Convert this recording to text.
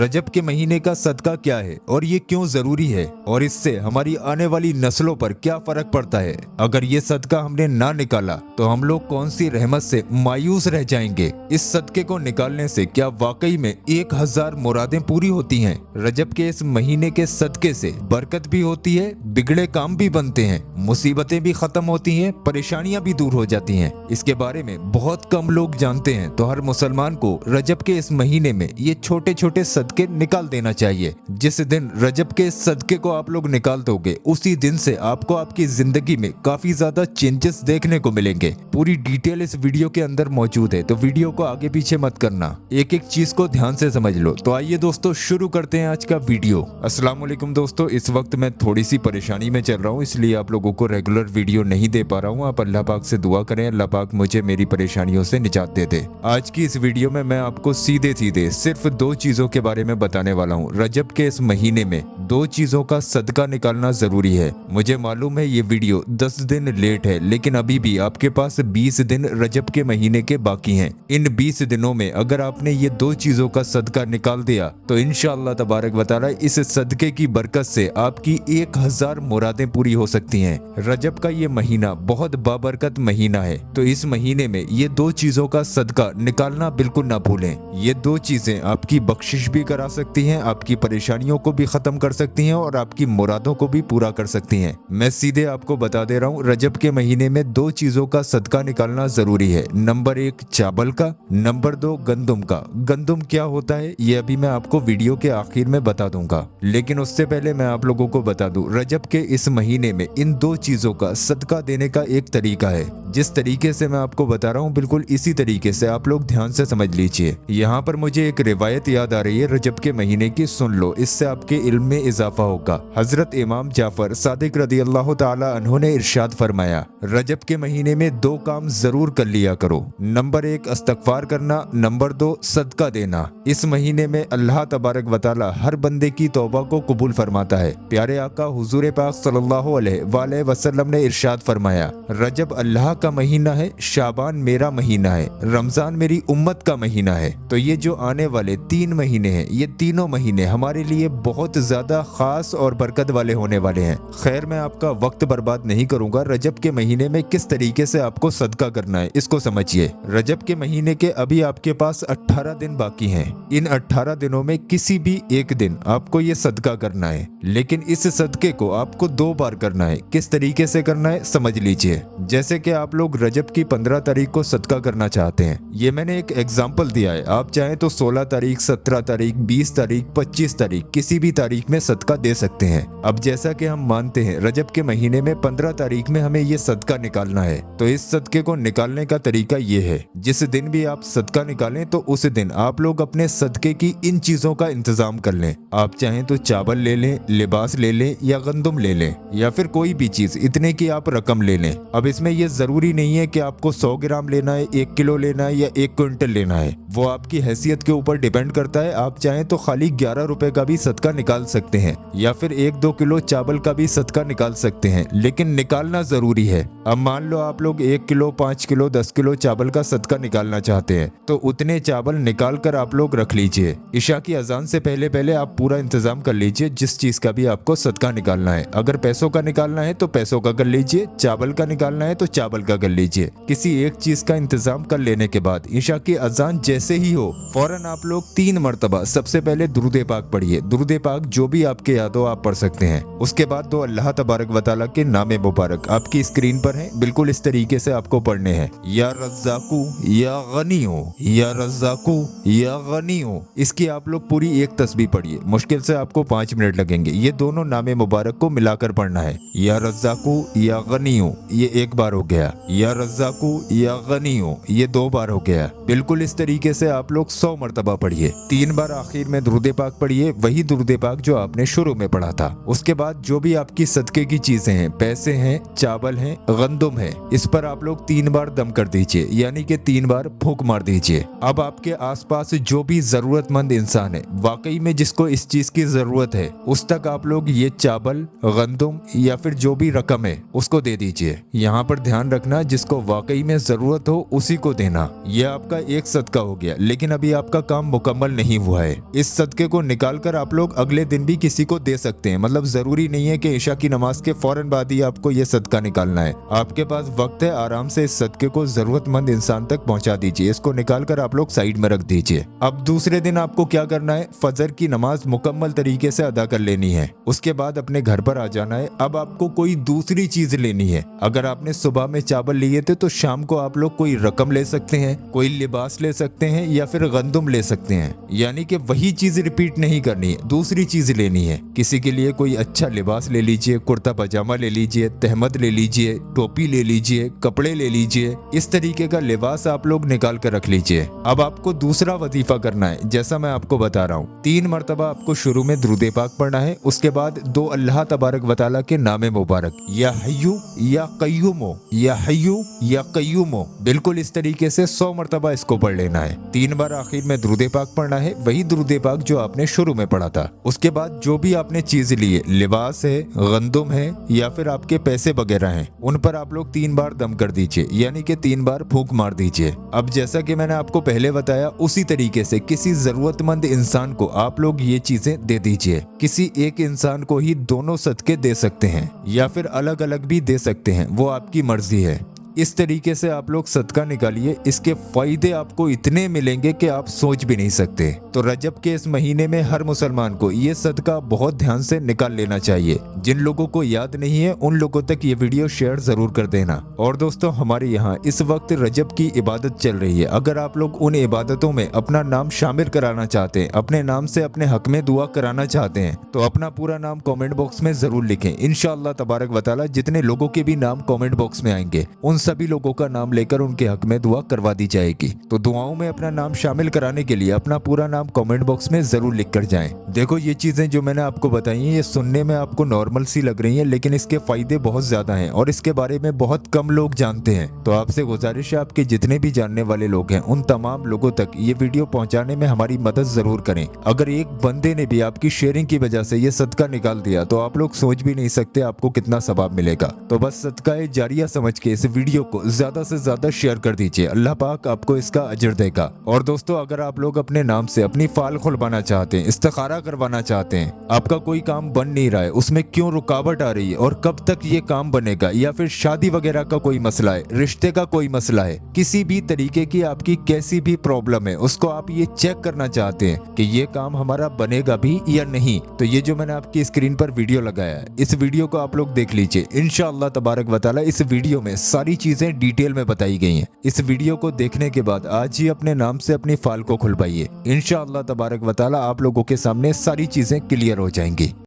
रजब के महीने का सदका क्या है और ये क्यों जरूरी है और इससे हमारी आने वाली नस्लों पर क्या फर्क पड़ता है। अगर ये सदका हमने ना निकाला तो हम लोग कौन सी रहमत से मायूस रह जाएंगे। इस सदके को निकालने से क्या वाकई में 1000 मुरादें पूरी होती हैं। रजब के इस महीने के सदके से बरकत भी होती है, बिगड़े काम भी बनते हैं, मुसीबतें भी खत्म होती हैं, परेशानियां भी दूर हो जाती हैं। इसके बारे में बहुत कम लोग जानते हैं, तो हर मुसलमान को रजब के इस महीने में ये छोटे छोटे सदके निकाल देना चाहिए। जिस दिन रजब के सदके को आप लोग निकाल दोगे उसी दिन से आपको आपकी जिंदगी में काफी ज्यादा चेंजेस देखने को मिलेंगे। पूरी डिटेल इस वीडियो के अंदर मौजूद है, तो वीडियो को आगे पीछे मत करना, एक एक चीज को ध्यान से समझ लो। तो आइए दोस्तों शुरू करते हैं आज का वीडियो। अस्सलाम वालेकुम दोस्तों, इस वक्त मैं थोड़ी सी परेशानी में चल रहा हूँ, इसलिए आप लोगों को रेगुलर वीडियो नहीं दे पा रहा हूँ। आप अल्लाह पाक से दुआ करें, अल्लाह पाक मुझे मेरी परेशानियों से निजात दे दे। आज की इस वीडियो में मैं आपको सीधे सीधे सिर्फ 2 चीजों के बारे में बताने वाला हूँ। रजब के इस महीने में 2 चीजों का सदका निकालना जरूरी है। मुझे मालूम है ये वीडियो 10 दिन लेट है, लेकिन अभी भी आपके पास 20 दिन रजब के महीने के बाकी हैं। इन 20 दिनों में अगर आपने ये 2 चीजों का सदका निकाल दिया तो इंशाअल्लाह तबारक व तआला इस सदके की बरकत से आपकी 1000 मुरादें पूरी हो सकती हैं। रजब का ये महीना बहुत बाबरकत महीना है, तो इस महीने में ये 2 चीजों का सदका निकालना बिल्कुल ना भूलें। ये 2 चीजें आपकी बख्शिश भी करा सकती हैं, आपकी परेशानियों को भी खत्म कर सकती हैं और आपकी मुरादों को भी पूरा कर सकती हैं। मैं सीधे आपको बता दे रहा हूँ, रजब के महीने में 2 चीजों का सदका निकालना जरूरी है। नंबर 1 चावल का, नंबर 2 गंदुम का। गंदुम क्या होता है ये अभी मैं आपको वीडियो के आखिर में बता दूंगा, लेकिन उससे पहले मैं आप लोगों को बता दूं, रजब के इस महीने में इन 2 चीजों का सदका देने का एक तरीका है। जिस तरीके से मैं आपको बता रहा हूँ बिल्कुल इसी तरीके से आप लोग ध्यान से समझ लीजिए। यहाँ पर मुझे एक रिवायत याद आ रही है रजब के महीने की, सुन लो, इससे आपके इल्म में इजाफा होगा। हजरत इमाम जाफर सादिक रदी अल्लाह ताला अन्हु ने इरशाद फरमाया, रजब के महीने में 2 काम जरूर कर लिया करो। नंबर 1 इस्तगफार करना, नंबर 2 सदका देना। इस महीने में अल्लाह तबारक व तआला हर बंदे की तौबा को कबूल फरमाता है। प्यारे आका हुजूर पाक सल्लल्लाहु अलैहि वसल्लम ने इरशाद फरमाया, रजब अल्लाह का महीना है, शाबान मेरा महीना है, रमजान मेरी उम्मत का महीना है। तो ये जो आने वाले 3 महीने हैं, ये तीनों महीने हमारे लिए बहुत ज्यादा खास और बरकत वाले होने वाले हैं। खैर मैं आपका वक्त बर्बाद नहीं करूंगा। रजब के महीने में किस तरीके से आपको सदका करना है इसको समझिए। रजब के महीने के अभी आपके पास 18 दिन बाकी हैं। इन 18 दिनों में किसी भी एक दिन आपको ये सदका करना है, लेकिन इस सदके को आपको 2 बार करना है। किस तरीके से करना है समझ लीजिए। जैसे कि आप लोग रजब की 15 तारीख को सदका करना चाहते हैं, ये मैंने एक एग्जाम्पल दिया है। आप चाहें तो 16 तारीख, 17 तारीख, 20 तारीख, 25 तारीख, किसी भी तारीख में सदका दे सकते हैं। अब जैसा कि हम मानते हैं रजब के महीने में 15 तारीख में हमें ये सदका निकालना है, तो इस सदके को निकालने का तरीका ये है, जिस दिन भी आप सदका निकालें तो उस दिन आप लोग अपने सदके की इन चीजों का इंतजाम कर लें। आप चाहें तो चावल ले लें, लिबास ले लें या गंदुम ले लें, या फिर कोई भी चीज, इतने की आप रकम ले लें। अब इसमें यह जरूरी नहीं है कि आपको 100 ग्राम लेना है, 1 किलो लेना है या 1 क्विंटल लेना है, वो आपकी हैसियत के ऊपर डिपेंड करता है। आप चाहें तो खाली 11 रुपए का भी सदका निकाल सकते हैं, या फिर 1-2 किलो चावल का भी सदका निकाल सकते हैं, लेकिन निकालना जरूरी है। अब मान लो आप लोग 1 किलो, 5 किलो, 10 किलो चावल का सदका निकालना चाहते हैं, तो उतने चावल निकाल कर आप लोग रख लीजिए। इशा की अजान से पहले पहले आप पूरा इंतजाम कर लीजिए जिस चीज का भी आपको सदका निकालना है। अगर पैसों का निकालना है तो पैसों का कर लीजिए, चावल का निकालना है तो चावल का कर लीजिए। किसी एक चीज का इंतजाम कर लेने के बाद ईशा की अजान जैसे ही हो, फौरन आप लोग 3 मरतबा सबसे पहले दुरूद पाक पढ़िए। दुरूद पाक जो भी आपके याद हो आप पढ़ सकते हैं। उसके बाद 2 अल्लाह तबारक व तआला के नामे मुबारक आपकी स्क्रीन पर हैं, बिल्कुल इस तरीके से आपको पढ़ने हैं। या रज़्ज़ाकू या गनीयो, या रज़्ज़ाकू या गनीयो। इसकी आप लोग पूरी एक तस्बीह पढ़िए, मुश्किल से आपको 5 मिनट लगेंगे। ये दोनों नामे मुबारक को मिलाकर पढ़ना है। या रज़्ज़ाकू या गनीयो ये 1 बार हो गया, या रज़्ज़ाकू या गनीयो ये 2 बार हो गया। बिल्कुल इस तरीके से आप लोग 100 मरतबा पढ़िए। 3 बार आखिर में दुरूद पाक पढ़िए, वही दुरूद पाक जो आप आपने शुरू में पढ़ा था। उसके बाद जो भी आपकी सदके की चीजें हैं, पैसे हैं, चावल हैं, गंदुम है, इस पर आप लोग 3 बार दम कर दीजिए, यानी कि 3 बार फूंक मार दीजिए। अब आपके आसपास जो भी जरूरतमंद इंसान है, वाकई में जिसको इस चीज की जरूरत है, उस तक आप लोग ये चावल, गंदुम या फिर जो भी रकम है उसको दे दीजिए। यहाँ पर ध्यान रखना, जिसको वाकई में जरूरत हो उसी को देना। यह आपका एक सदका हो गया, लेकिन अभी आपका काम मुकम्मल नहीं हुआ है। इस सदके को निकाल कर आप लोग अगले दिन भी किसी को दे सकते हैं। मतलब जरूरी नहीं है कि ईशा की नमाज के फौरन बाद ही आपको यह सदका निकालना है। आपके पास वक्त है, आराम से इस सदके को जरूरतमंद इंसान तक पहुंचा दीजिए। इसको निकाल कर आप लोग साइड में रख दीजिए। अब दूसरे दिन आपको क्या करना है, फजर की नमाज मुकम्मल तरीके से अदा कर लेनी है। उसके बाद अपने घर पर आ जाना है। अब आपको कोई दूसरी चीज लेनी है। अगर आपने सुबह में चावल लिए थे तो शाम को आप लोग कोई रकम ले सकते हैं, कोई लिबास ले सकते हैं या फिर गंदुम ले सकते हैं। यानी कि वही चीज रिपीट नहीं करनी है, दूसरी चीज लेनी है। किसी के लिए कोई अच्छा लिबास ले लीजिए, कुर्ता पजामा ले लीजिए, तहमद ले लीजिए, टोपी ले लीजिए, कपड़े ले लीजिए। इस तरीके का लिबास आप लोग निकाल कर रख लीजिए। अब आपको दूसरा वजीफा करना है, जैसा मैं आपको बता रहा हूँ। 3 मरतबा आपको शुरू में दुरूद पाक पढ़ना है। उसके बाद 2 अल्लाह तबारक व तआला के नामे मुबारक, या हय्यू या कय्यूमो, या हय्यू या कय्यूमो, बिल्कुल इस तरीके से 100 मरतबा इसको पढ़ लेना है। 3 बार आखिर में दुरूद पाक पढ़ना है, वही दुरूद पाक जो आपने शुरू में पढ़ा था। उसके बाद जो भी आपने चीज ली है, लिबास है, गंदुम है या फिर आपके पैसे वगैरह हैं, उन पर आप लोग 3 बार दम कर दीजिए, यानी कि 3 बार फूंक मार दीजिए। अब जैसा कि मैंने आपको पहले बताया, उसी तरीके से किसी जरूरतमंद इंसान को आप लोग ये चीजें दे दीजिए। किसी एक इंसान को ही दोनों सदके दे सकते हैं या फिर अलग अलग भी दे सकते हैं, वो आपकी मर्जी है। इस तरीके से आप लोग सदका निकालिए। इसके फायदे आपको इतने मिलेंगे कि आप सोच भी नहीं सकते। तो रजब के इस महीने में हर मुसलमान को ये सदका बहुत ध्यान से निकाल लेना चाहिए। जिन लोगों को याद नहीं है उन लोगों तक ये वीडियो शेयर जरूर कर देना। और दोस्तों, हमारे यहाँ इस वक्त रजब की इबादत चल रही है। अगर आप लोग उन इबादतों में अपना नाम शामिल कराना चाहते हैं, अपने नाम से अपने हक में दुआ कराना चाहते हैं, तो अपना पूरा नाम कमेंट बॉक्स में जरूर लिखें। इंशाअल्लाह तबारक व तआला जितने लोगों के भी नाम कमेंट बॉक्स में आएंगे, उन सभी लोगों का नाम लेकर उनके हक में दुआ करवा दी जाएगी। तो दुआओं में अपना नाम शामिल कराने के लिए अपना पूरा नाम कमेंट बॉक्स में जरूर लिख कर जाएं। देखो, ये चीजें जो मैंने आपको बताई हैं, ये सुनने में आपको नॉर्मल सी लग रही हैं, लेकिन इसके फायदे बहुत ज्यादा हैं और इसके बारे में बहुत कम लोग जानते हैं। तो आपसे गुजारिश है, आपके जितने भी जानने वाले लोग हैं, उन तमाम लोगों तक ये वीडियो पहुंचाने में हमारी मदद जरूर करें। अगर एक बंदे ने भी आपकी शेयरिंग की वजह से ये सदका निकाल दिया, तो आप लोग सोच भी नहीं सकते आपको कितना सवाब मिलेगा। तो बस सदका जारिया समझ के इस वीडियो को ज्यादा से ज्यादा शेयर कर दीजिए। अल्लाह पाक आपको इसका अजर देगा। और दोस्तों, अगर आप लोग अपने नाम से अपनी फाइल खुलवाना चाहते हैं, इस्तिखारा करवाना चाहते हैं, आपका कोई काम बन नहीं रहा है, उसमें क्यों रुकावट आ रही है और कब तक ये काम बनेगा, या फिर शादी वगैरह का कोई मसला है, रिश्ते का कोई मसला है, किसी भी तरीके की आपकी कैसी भी प्रॉब्लम है, उसको आप ये चेक करना चाहते हैं कि ये काम हमारा बनेगा भी या नहीं, तो ये जो मैंने आपकी स्क्रीन पर वीडियो लगाया है, इस वीडियो को आप लोग देख लीजिए। इंशाअल्लाह तबारक व तआला इस वीडियो में सारी चीजें डिटेल में बताई गई हैं। इस वीडियो को देखने के बाद आज ही अपने नाम से अपनी फाइल को खुलवाइए। इंशाअल्लाह तबारक व तआला आप लोगों के सामने सारी चीजें क्लियर हो जाएंगी।